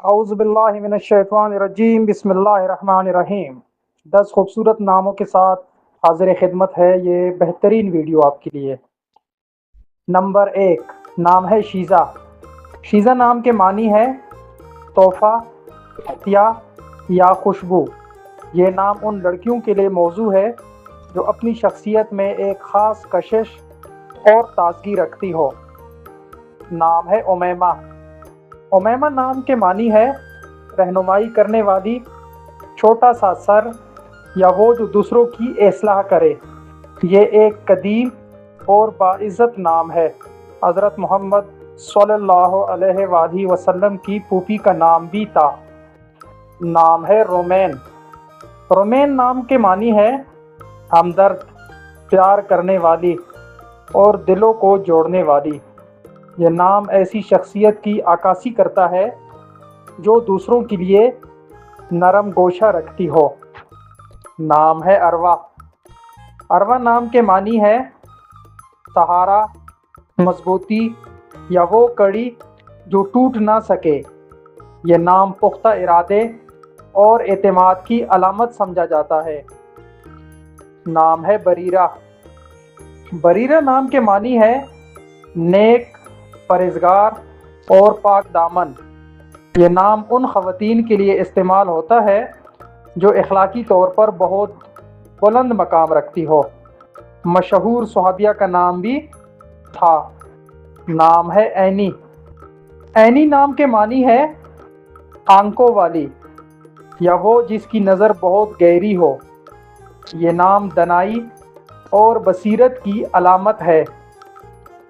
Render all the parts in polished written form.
اعوذ باللہ من الشیطان الرجیم، بسم اللہ الرحمن الرحیم۔ 10 خوبصورت ناموں کے ساتھ حاضر خدمت ہے یہ بہترین ویڈیو آپ کے لیے۔ نمبر 1 نام ہے شیزہ۔ شیزہ نام کے معنی ہے تحفہ، عطیہ یا خوشبو۔ یہ نام ان لڑکیوں کے لیے موزوں ہے جو اپنی شخصیت میں ایک خاص کشش اور تازگی رکھتی ہو۔ نام ہے امیمہ۔ امیمہ نام کے معنی ہے رہنمائی کرنے والی، چھوٹا سا سر یا وہ جو دوسروں کی اصلاح کرے۔ یہ ایک قدیم اور باعزت نام ہے۔ حضرت محمد صلی اللہ علیہ وآلہ وسلم کی پھوپھی کا نام بھی تھا۔ نام ہے رومین۔ رومین نام کے معنی ہے ہمدرد، پیار کرنے والی اور دلوں کو جوڑنے والی۔ یہ نام ایسی شخصیت کی عکاسی کرتا ہے جو دوسروں کے لیے نرم گوشہ رکھتی ہو۔ نام ہے اروا۔ اروا نام کے معنی ہے سہارا، مضبوطی یا وہ کڑی جو ٹوٹ نہ سکے۔ یہ نام پختہ ارادے اور اعتماد کی علامت سمجھا جاتا ہے۔ نام ہے بریرہ۔ بریرہ نام کے معنی ہے نیک، پرہیزگار اور پاک دامن۔ یہ نام ان خواتین کے لیے استعمال ہوتا ہے جو اخلاقی طور پر بہت بلند مقام رکھتی ہو۔ مشہور صحابیہ کا نام بھی تھا۔ نام ہے عینی۔ عینی نام کے معنی ہے آنکھوں والی یا وہ جس کی نظر بہت گہری ہو۔ یہ نام دانائی اور بصیرت کی علامت ہے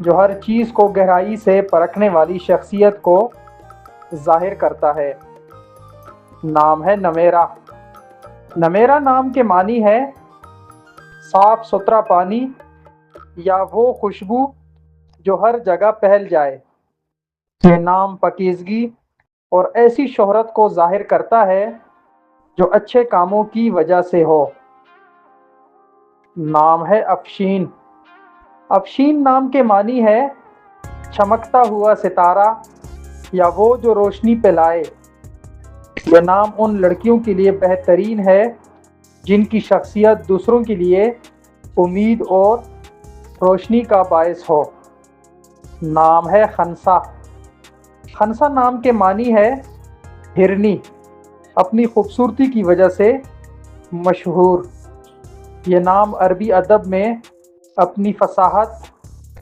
جو ہر چیز کو گہرائی سے پرکھنے والی شخصیت کو ظاہر کرتا ہے۔ نام ہے نمیرہ۔ نمیرہ نام کے معنی ہے صاف ستھرا پانی یا وہ خوشبو جو ہر جگہ پھیل جائے۔ یہ نام پاکیزگی اور ایسی شہرت کو ظاہر کرتا ہے جو اچھے کاموں کی وجہ سے ہو۔ نام ہے افشین۔ افشین نام کے معنی ہے چمکتا ہوا ستارہ یا وہ جو روشنی پھیلائے۔ یہ نام ان لڑکیوں کے لیے بہترین ہے جن کی شخصیت دوسروں کے لیے امید اور روشنی کا باعث ہو۔ نام ہے خنسا۔ خنسا نام کے معنی ہے ہرنی، اپنی خوبصورتی کی وجہ سے مشہور۔ یہ نام عربی ادب میں اپنی فصاحت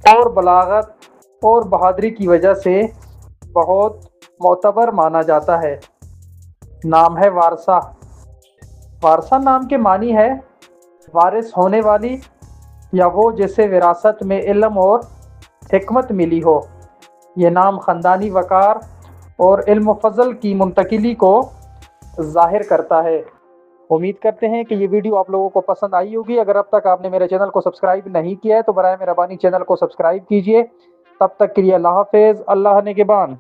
اور بلاغت اور بہادری کی وجہ سے بہت معتبر مانا جاتا ہے۔ نام ہے وارثہ۔ وارثہ نام کے معنی ہے وارث ہونے والی یا وہ جسے وراثت میں علم اور حکمت ملی ہو۔ یہ نام خاندانی وقار اور علم و فضل کی منتقلی کو ظاہر کرتا ہے۔ امید کرتے ہیں کہ یہ ویڈیو آپ لوگوں کو پسند آئی ہوگی۔ اگر اب تک آپ نے میرے چینل کو سبسکرائب نہیں کیا ہے تو برائے مہربانی چینل کو سبسکرائب کیجیے۔ تب تک کے لیے اللہ حافظ، اللہ نگہبان۔